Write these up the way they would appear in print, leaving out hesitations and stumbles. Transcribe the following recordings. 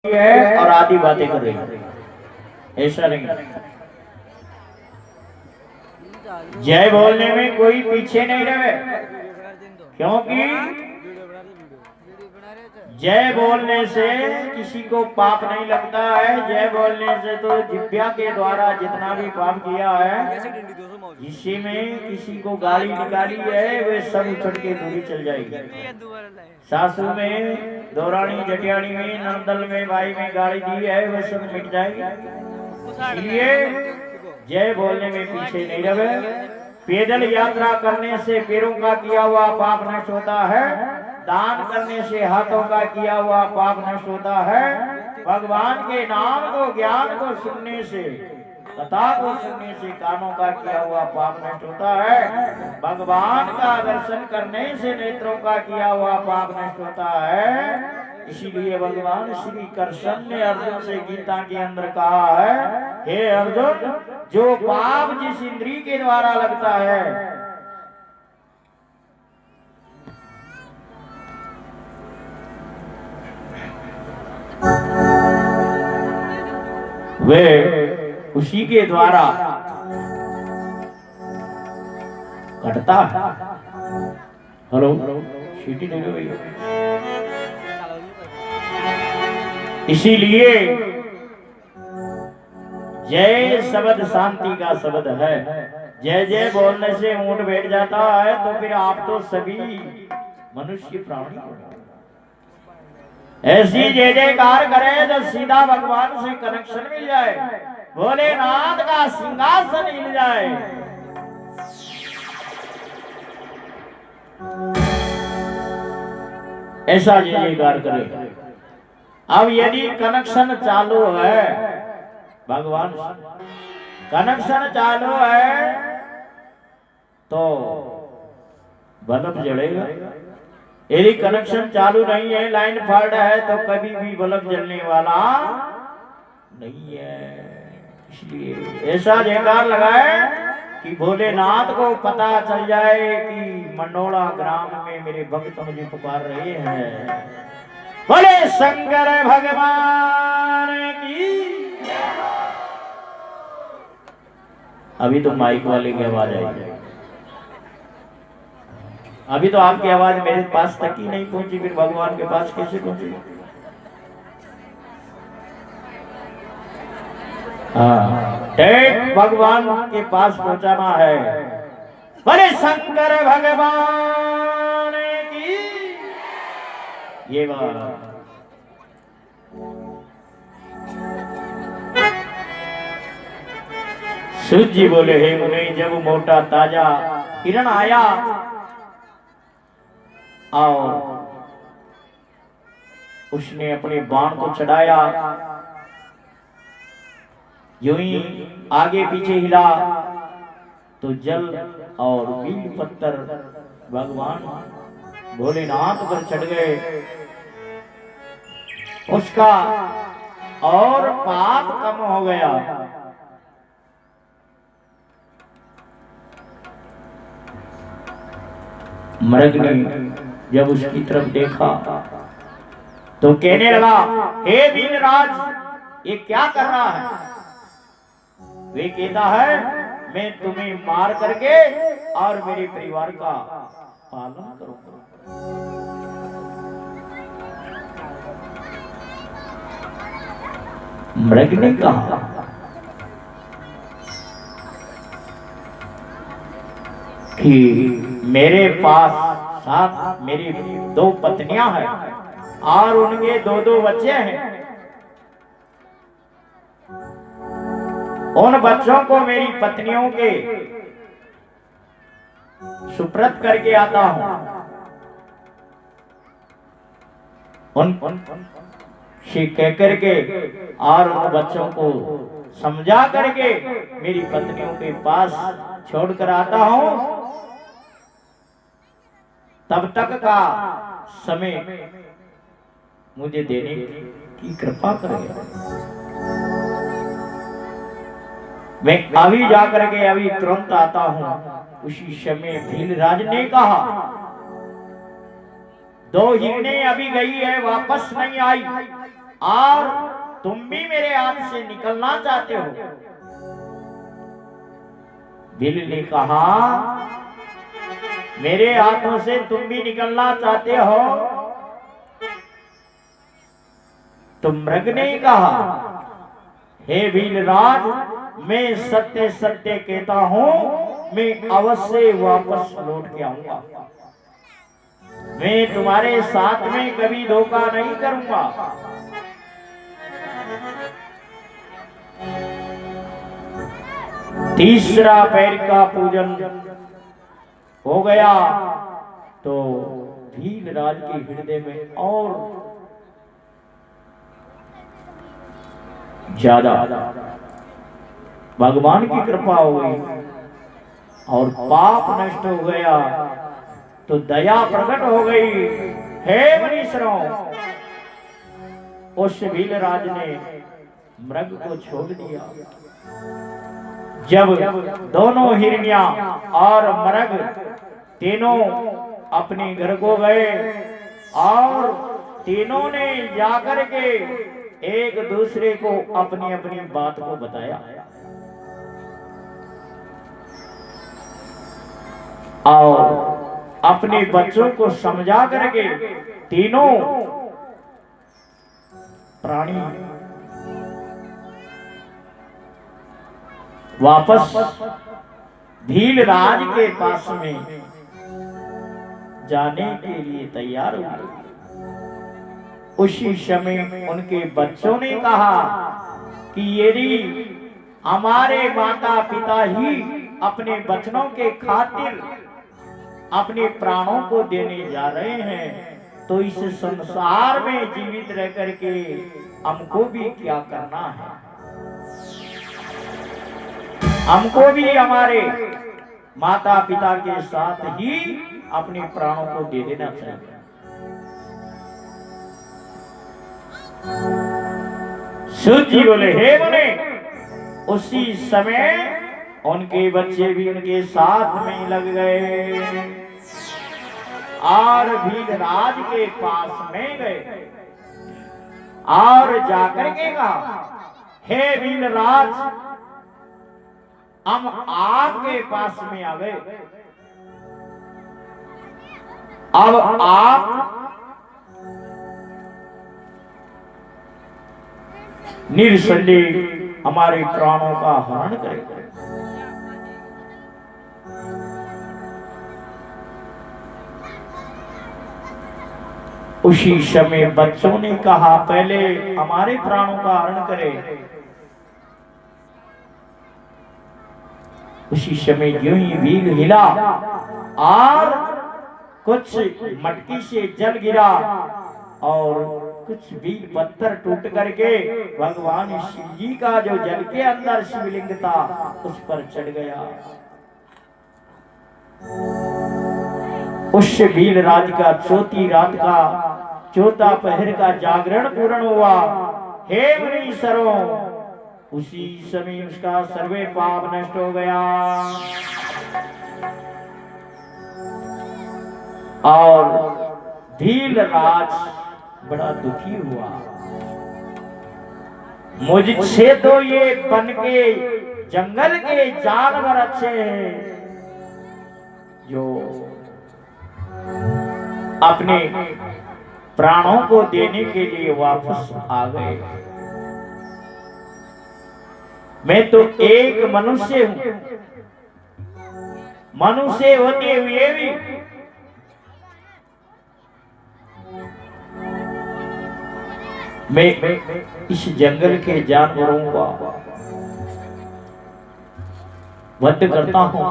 है और आधी बातें कर रही है, ऐसा नहीं। जय बोलने में कोई पीछे नहीं रहे, क्योंकि जय बोलने से किसी को पाप नहीं लगता है। जय बोलने से तो जिह्वा के द्वारा जितना भी पाप किया है, इसी में किसी को गाली निकाली है, वे सब उछड़ के दूरी चल जाएगी। सासू में, दौरानी, जटियाणी में, नंदल में, भाई में गाली दी है, वे सब मिट जाएगी। इसलिए जय बोलने में पीछे नहीं रहे। पैदल यात्रा करने से पैरों का किया हुआ पाप नष्ट होता है। दान करने से हाथों का किया हुआ पाप नष्ट होता है। भगवान के नाम को, ज्ञान को सुनने से, कथा को सुनने से कानों का किया हुआ पाप नष्ट होता है। भगवान का दर्शन करने से नेत्रों का किया हुआ पाप नष्ट होता है। इसीलिए भगवान श्री कृष्ण ने अर्जुन से गीता के अंदर कहा है, हे अर्जुन, जो पाप जिस इंद्रिय के द्वारा लगता है, वे उसी के द्वारा कटता है। हेलो, सीटी दे दो भैया। इसीलिए जय शब्द शांति का शब्द है। जय जय बोलने से ऊंट बैठ जाता है, तो फिर आप तो सभी मनुष्य प्राणी ऐसी जय जयकार करें तो सीधा भगवान से कनेक्शन मिल जाए, भोलेनाथ का सिंहासन मिल जाए। ऐसा जय जयकार करें। अब यदि कनेक्शन चालू है, भगवान कनेक्शन चालू है, तो बल्ब जलेगा। यदि कनेक्शन चालू नहीं है, लाइन फॉल्ट है, तो कभी भी बल्ब जलने वाला नहीं है। इसलिए ऐसा जयकार लगाए कि भोलेनाथ को पता चल जाए कि मंडोला ग्राम में मेरे भक्त मुझे पुकार रहे हैं। बोले शंकर भगवान की। अभी तो माइक वाले की आवाज आई, अभी तो आपकी आवाज मेरे पास तक ही नहीं पहुंची, फिर भगवान के पास कैसे पहुंची? हाँ, ठीक भगवान के पास पहुंचाना है। बोले शंकर भगवान की। ये बात सूत जी बोले, हे मुनि, जब मोटा ताजा हिरण आया और उसने अपने बाण को चढ़ाया, यूं ही आगे पीछे हिला तो जल और बीज पत्थर भगवान भोलेनाथ पर चढ़ गए। उसका और पाप कम हो गया। मृग ने जब उसकी तरफ देखा तो कहने लगा, हे वीरराज, ये क्या कर रहा है? वे कहता है, मैं तुम्हें मार करके और मेरे परिवार का पालन करूंगा। मृग ने कहा कि मेरे पास साथ मेरी 2 पत्नियां हैं और उनके 2-2 बच्चे हैं। उन बच्चों को मेरी पत्नियों के सुपुर्द करके आता हूं। उन से कह करके और उन बच्चों को समझा करके मेरी पत्नियों के पास छोड़कर आता हूं। तब तक का समय मुझे देने की कृपा करें। मैं अभी जाकर के अभी तुरंत आता हूं। उसी समय भीलराज ने कहा, 2 हिरने अभी गई है, वापस नहीं आई। और तुम भी मेरे हाथ से निकलना चाहते हो। भील ने कहा मेरे हाथों से तुम भी निकलना चाहते हो? तो मृग ने कहा हे भीलराज, मैं सत्य सत्य कहता हूं, मैं अवश्य वापस लौट के आऊंगा। मैं तुम्हारे साथ में कभी धोखा नहीं करूंगा। तीसरा पैर का पूजन हो गया तो भीलराज के हृदय में और ज्यादा भगवान की कृपा हो गई और पाप नष्ट हो गया तो दया प्रकट हो गई। हे मनीषरों, उस भीलराज ने मृग को छोड़ दिया। जब दोनों हिरनिया और मृग तीनों अपने घर को गए और तीनों ने जाकर के एक दूसरे को अपनी अपनी बात को बताया और अपने बच्चों को समझा करके तीनों प्राणी वापस भीलराज के पास में जाने के लिए तैयार हुए। उसी समय उनके बच्चों ने कहा कि यदि हमारे माता पिता ही अपने बच्चों के खातिर अपने प्राणों को देने जा रहे हैं तो इस संसार में जीवित रह करके हमको भी क्या करना है। हमको भी हमारे माता पिता के साथ ही अपने प्राणों को दे देना चाहिए। सूत जी बोले हे मुने, उसी समय उनके बच्चे भी उनके साथ में लग गए और भीलराज के पास में गए और जाकर के कहा हे भीलराज, हम आपके पास में आ गए। अब आप निसंदेह हमारे प्राणों का हरण करें। उसी समय बच्चों ने कहा पहले हमारे प्राणों का हरण करें। उसी समय यूं ही भील हिला और कुछ मटकी से जल गिरा और कुछ बील पत्थर टूट करके भगवान शिव जी का जो जल के अंदर शिवलिंग था उस पर चढ़ गया। उस भीलराज का चौथी रात का चौथा पहर का जागरण पूर्ण हुआ। हे मुनीश्वरों, उसी समय उसका सर्वे पाप नष्ट हो गया और भीलराज बड़ा दुखी हुआ। मुझसे तो ये बन के जंगल के जानवर अच्छे हैं जो अपने प्राणों को देने के लिए वापस आ गए। मैं तो एक मनुष्य हूं, मनुष्य होते हुए भी मैं इस जंगल के जानवरों का वध करता हूं,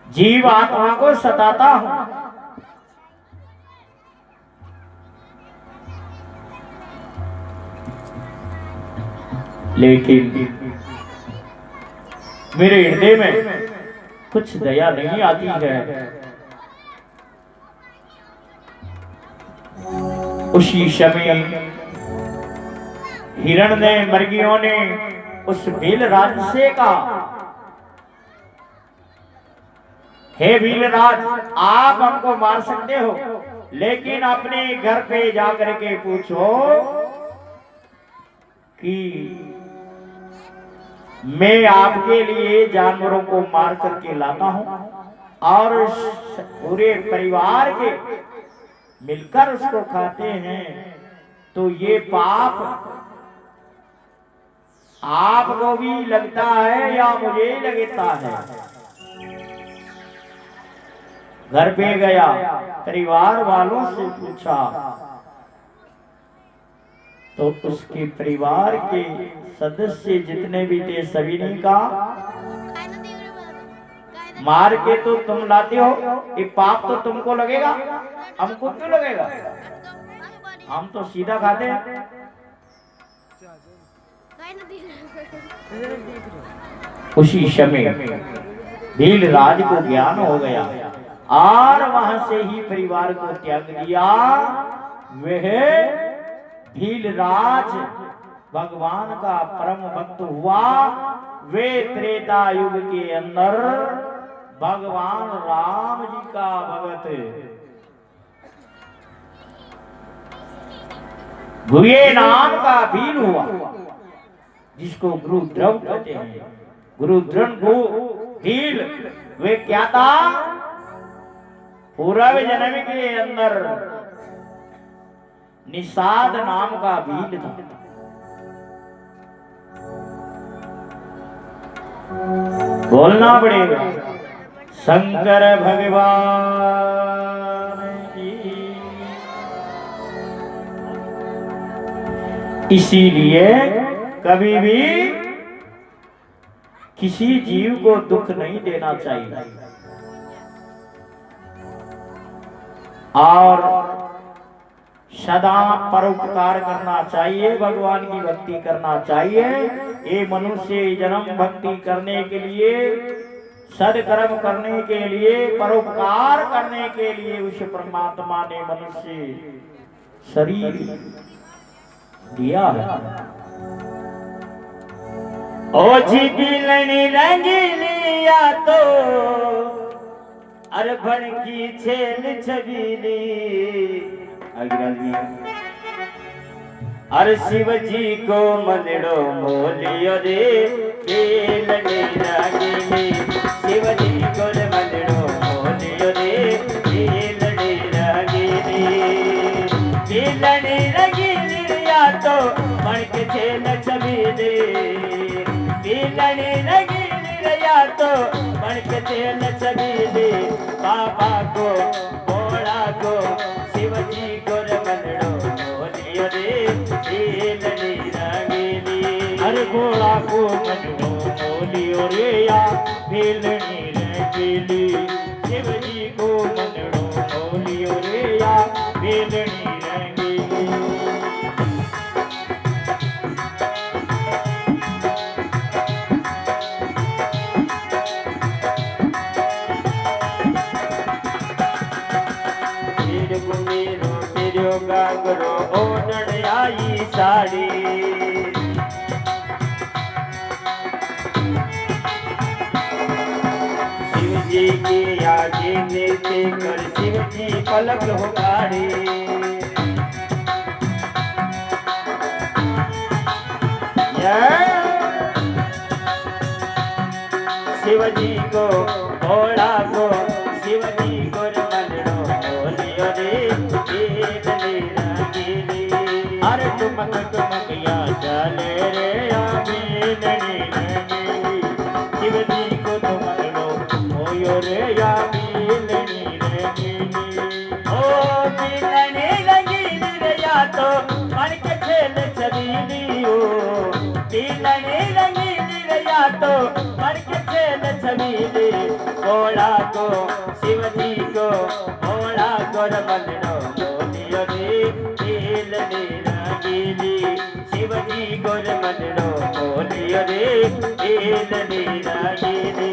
जीव आत्मा को सताता हूं। लेकिन मेरे हृदय में कुछ दया नहीं आती है। उसी समय हिरण ने मृगियों ने उस भीलराज से कहा हे भीलराज, आप हमको मार सकते हो लेकिन अपने घर पे जाकर के पूछो कि मैं आपके लिए जानवरों को मार करके लाता हूं और पूरे परिवार के मिलकर उसको खाते हैं, तो ये पाप आपको भी लगता है या मुझे ही लगता है? घर पे गया, परिवार वालों से पूछा तो उसके परिवार के सदस्य जितने भी थे सभी ने कहा, मार के तो तुम लाते हो, ये पाप तो तुमको लगेगा, हमको क्यों लगेगा? हम तो सीधा खाते हैं। उसी समय भीलराज को ज्ञान हो गया और वहां से ही परिवार को त्याग दिया। वह भीलराज भगवान का परम भक्त हुआ। वे त्रेता युग के अंदर भगवान राम जी का भगत गुहे नाम का भील हुआ, जिसको गुरु द्रव कहते हैं। गुरु द्रव को भील वे क्या था? पूर्व जन्म के अंदर निषाद नाम का भील था। बोलना पड़ेगा शंकर भगवान की। इसीलिए कभी भी किसी जीव को दुख नहीं देना चाहिए और सदा परोपकार करना चाहिए, भगवान की भक्ति करना चाहिए। ये मनुष्य जन्म भक्ति करने के लिए, सदकर्म करने के लिए, परोपकार करने के लिए उस परमात्मा ने मनुष्य शरीर दिया है। ओ जी बिलनी रंगीलिया तो अरबन की छेल छबीली। अरे शिव जी को मनड़ो मोलियो रे बिलनी रंगीली। शिव जी को मनड़ो मोलियो रे बिलनी रंगीली। बिलनी रंगीली या तो मन के छेल छबीली। बिलनी रंगीली या तो मन के छेल छबीली। बाबा को भोला को शिव जी को मनड़ो मोलियो रे बिलनी रंगीली। हर भोला को मनड़ो मोलियो रे या बिलनी रंगीली। शिव जी को मनड़ो मोलियो रे या बिलनी रंगीली। गागरो ओढ़ आई साड़ी। शिव जी की आगे देते कर शिव जी पलक हो गाड़ी। शिव जी को भोला को शिव जी को मनड़ो मोलियो रे बिलनी रंगीली। अरे टुमक टुमक या चले रे या बिलनी रंगीली। शिव जी को तुम मनड़ो मोयो रे या बिलनी रंगीली। ओ बिलनी रंगीली रे या तो मन के छेल छबीली। ओ बिलनी रंगीली रे या तो मन के छेल छबीली। भोला को शिव जी को भोला को मनड़ो मोलियो रे बिलनी रंगीली। शिव जी को मनड़ो मोलियो रे बिलनी रंगीली।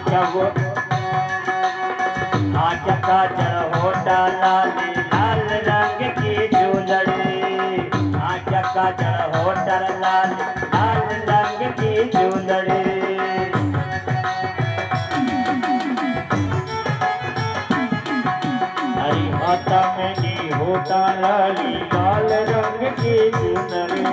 क्या वो चक्का चढ़ हो डाला लाल रंग की झूलड़ी चक्का चढ़ हो डाला लाल रंग की झूलड़ी हरी माता में नी होता लाली लाल रंग की झूलड़ी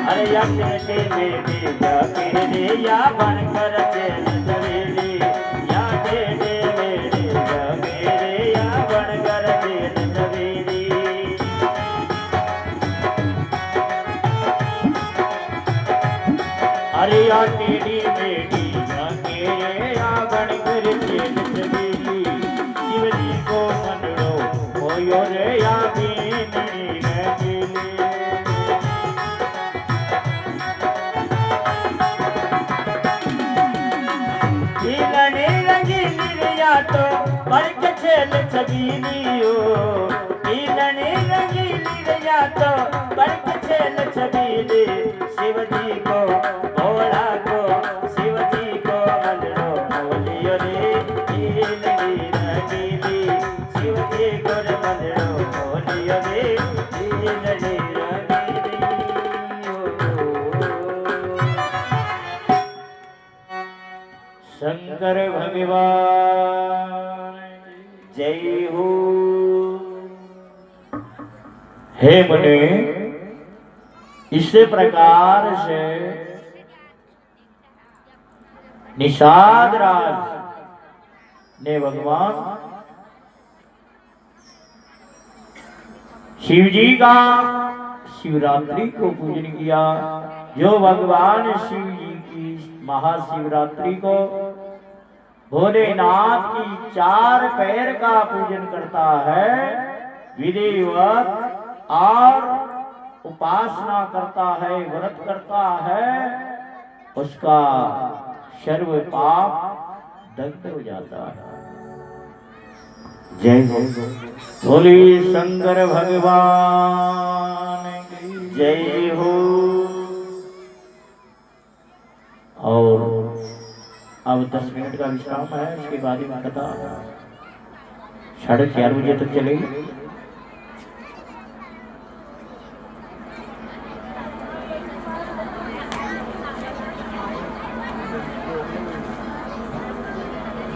अरे या तेरे बेटे जाके रे या बनकर चल सवेरे या तेरे बेटे जाके रे या बनकर चल सवेरे अरे या तेरी बेटी जाके रे या बनकर चल सवेरे शिव जी को मन लो होयो रे या बीनी रंगीली तो बरक छेल छबीलियो नीलनी रंगीली रैया तो बरक छेल छबीली शिव जी को भोला को शिव जी को मनरो बोलियो रे नीलनी रंगीली शिव जी को मनरो बोलियो रे नीलनी रंगीली शंकर भगवान जय हो। हे मुनि इसी प्रकार से निषाद राज ने भगवान शिव जी का शिवरात्रि को पूजन किया। जो भगवान शिव जी की महाशिवरात्रि को भोलेनाथ की 4 पैर का पूजन करता है विधिवत और उपासना करता है व्रत करता है उसका सर्व पाप दग्ध हो जाता है। जय हो बोली शंकर भगवान जय हो। और अब 10 मिनट का विश्राम है उसके बाद ही कथा 4:30 बजे तक चलेगी।